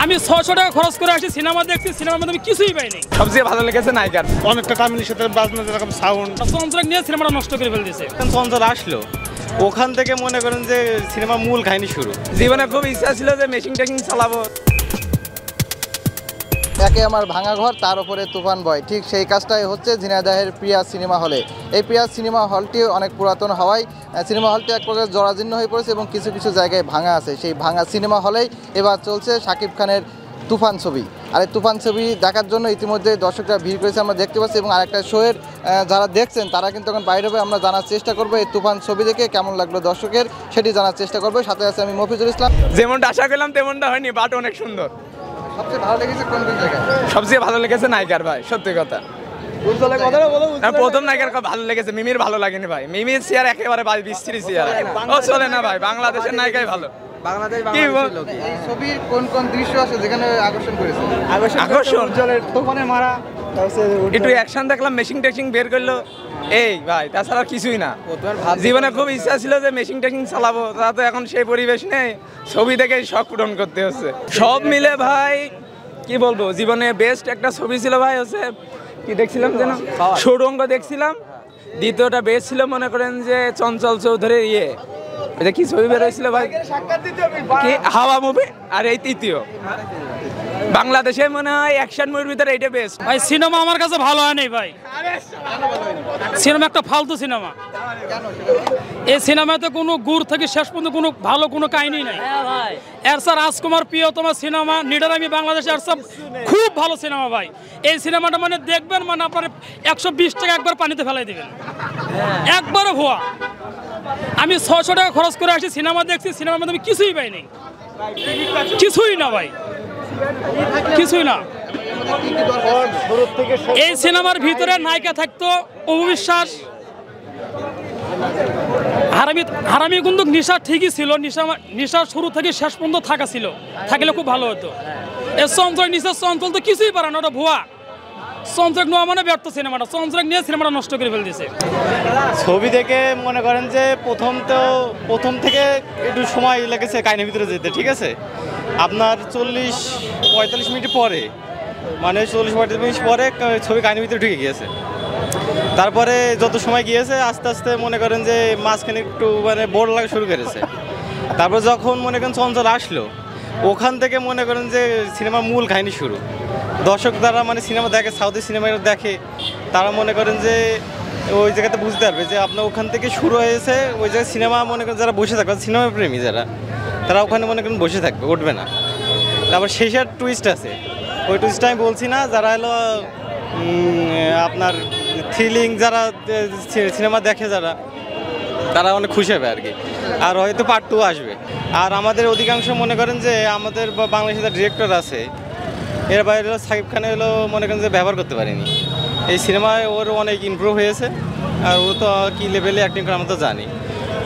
আমি 600 টাকা খরচ করে আসি সিনেমা দেখছি, সিনেমার মধ্যে আমি কিছুই পাইনি। সবচেয়ে ভালো লেগেছে নায়িকার অনেকটা কামিনীর সাথে বাজনা যেরকম সাউন্ড চঞ্চল নিয়ে সিনেমাটা নষ্ট করে ফেল দিয়েছে। চঞ্চল আসলো ওখান থেকে মনে করেন যে সিনেমা মূল কাহিনী শুরু। জীবনে খুব ইচ্ছা ছিল যে মেশিন টেকিং চালাবো। একে আমার ভাঙা ঘর তার উপরে তুফান বয়, ঠিক সেই কাজটাই হচ্ছে ঝিনাইদহের প্রিয়া সিনেমা হলে। এই প্রিয়া সিনেমা হলটি অনেক পুরাতন হওয়ায় সিনেমা হলটি এক প্রকার জরাজীর্ণ হয়ে পড়েছে এবং কিছু কিছু জায়গায় ভাঙা আছে। সেই ভাঙা সিনেমা হলেই এবার চলছে শাকিব খানের তুফান ছবি। আর এই তুফান ছবি দেখার জন্য ইতিমধ্যে দর্শকরা ভিড় করেছে আমরা দেখতে পাচ্ছি, এবং আরেকটা শোয়ের যারা দেখছেন তারা কিন্তু এখন বাইরে হবে। আমরা জানার চেষ্টা করবো এই তুফান ছবি দেখে কেমন লাগলো দর্শকের, সেটি জানার চেষ্টা করবো। সাথে আছে আমি মফিজুল ইসলাম। যেমনটা আশা করলাম তেমনটা হয়নি, বাট অনেক সুন্দর। সবচেয়ে ভালো লেগেছে কোন কোন জায়গায়? সবচেয়ে ভালো লেগেছে নায়িকার ভাই, সত্যি কথা। প্রথম নায়িকার ভালো লেগেছে, মিমির ভালো লাগেনি ভাই। মিমির চেয়ার একেবারে ভাই বিশ্রী চেয়ার, ও চলে না ভাই। বাংলাদেশের নায়িকাই ভালো। এই ছবির কোন কোন দৃশ্য আছে যেখানে আকর্ষণ করেছে? আকর্ষণ তুফানে মারা একটু অ্যাকশন দেখলাম, মেশিন টেকিং বের করলো এই ভাই, তাছাড়া কিছুই না। জীবনে খুব ইচ্ছা ছিল যে মেশিন টেকিং চালাবো, তা তো এখন সেই পরিবেশ নেই। ছবি দেখেই শখ পূরণ করতে হচ্ছে। সব মিলে ভাই কি বলবো, জীবনে বেস্ট একটা ছবি ছিল ভাই। হচ্ছে কি দেখছিলাম যেন, সুড়ঙ্গ দেখছিলাম। দ্বিতীয়টা বেস্ট ছিল মনে করেন যে চঞ্চল চৌধুরীর এটা কি ছবি বের হয়েছিল ভাই, কি হাওয়া মুভি। আর এই তৃতীয় বাংলাদেশে মনে হয় অ্যাকশন মুভির ভিতরে এইটা বেস্ট ভাই। সিনেমা আমার কাছে ভালো হয়নি ভাই, সিনেমা একটা ফালতু সিনেমা। এই সিনেমাতে কোনো গুড় থেকে শেষ পর্যন্ত কোনো ভালো কোনো কাহিনী নাই। এর স্যার রাজকুমার প্রিয়তমা সিনেমা নিডার আমি বাংলাদেশে এর সব খুব ভালো সিনেমা ভাই। এই সিনেমাটা মানে দেখবেন মানে আপনার 120 টাকা একবার পানিতে ফেলাই দিবেন, একবারে ভুয়া। আমি 600 টাকা খরচ করে আসি সিনেমা দেখছি, সিনেমার মধ্যে আমি কিছুই পাইনি, কিছুই না ভাই, কিছুই না। এই সিনেমার ভিতরে নায়িকা থাকতো অবিশ্বাস, হারামি কিন্তু নিশা ঠিকই ছিল। নিশা শুরু থেকে শেষ পর্যন্ত থাকা ছিল, থাকলে খুব ভালো হতো। এই চঞ্চল নিশা চঞ্চল তো কিছুই পারে না, ওটা ভুয়া। চঞ্চল নেওয়া মানে ব্যর্থ সিনেমাটা, চঞ্চল নিয়ে সিনেমাটা নষ্ট করে ফেল দিয়েছে। ছবি দেখে মনে করেন যে প্রথম থেকে একটু সময় লেগেছে কাহিনীর ভিতরে যেতে, ঠিক আছে। আপনার 40-45 মিনিট পরে, মানে 40-45 মিনিট পরে ছবি কাহিনীর ভিতরে ঢুকে গিয়েছে। তারপরে যত সময় গিয়েছে আস্তে আস্তে মনে করেন যে মাঝখানে একটু মানে বোর লাগা শুরু করেছে। তারপর যখন মনে করেন চঞ্চল আসলো ওখান থেকে মনে করেন যে সিনেমার মূল কাহিনী শুরু। দর্শক যারা মানে সিনেমা দেখে, সাউথি সিনেমা দেখে, তারা মনে করেন যে ওই জায়গাতে বুঝতে পারবে যে আপনার ওখান থেকে শুরু হয়েছে। ওই জায়গায় সিনেমা মনে করেন যারা বসে থাকবে, সিনেমা প্রেমী যারা, তারা ওখানে মনে করেন বসে থাকবে, উঠবে না। তারপর শেষের টুইস্ট আছে, ওই টুইস্টটা আমি বলছি না। যারা হলো আপনার থ্রিলিং যারা সিনেমা দেখে যারা, তারা অনেক খুশি হবে আর কি। আর হয়তো পার্ট 2 আসবে। আর আমাদের অধিকাংশ মনে করেন যে আমাদের বাংলাদেশের ডিরেক্টর আছে, এর বাইরে শাকিব খানে হলো মনে করেন যে ব্যবহার করতে পারিনি। এই সিনেমায় ওর অনেক ইমপ্রুভ হয়েছে, আর ও তো কী লেভেলে অ্যাক্টিং করে আমরা তো জানি।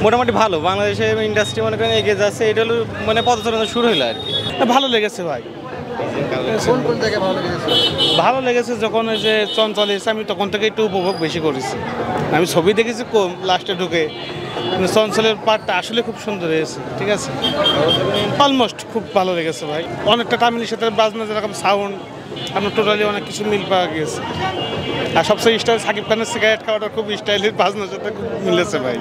মোটামুটি ভালো, বাংলাদেশের ইন্ডাস্ট্রি মনে করেন এগিয়ে যাচ্ছে। এটা হলো মানে পদচারণা শুরু হলো আর কি। ভালো লেগেছে ভাই। কোন কোন জায়গায় ভালো লেগেছে? ভালো লেগেছে যখন ওই যে চঞ্চল এসে, আমি তখন থেকে একটু উপভোগ বেশি করেছি। আমি ছবি দেখেছি কম, লাস্টে ঢুকে চঞ্চলের পার্টটা আসলে খুব সুন্দর হয়েছে, ঠিক আছে। অলমোস্ট খুব ভালো লেগেছে ভাই। অনেকটা কামিনীর সাথে বাজনা যেরকম সাউন্ড, আপনার টোটালি অনেক কিছু মিল পাওয়া গিয়েছে। আর সবচেয়ে স্টাইল শাকিব খানের সিগারেট খাওয়াটা খুব স্টাইলের, বাজনার সাথে খুব মিলেছে ভাই।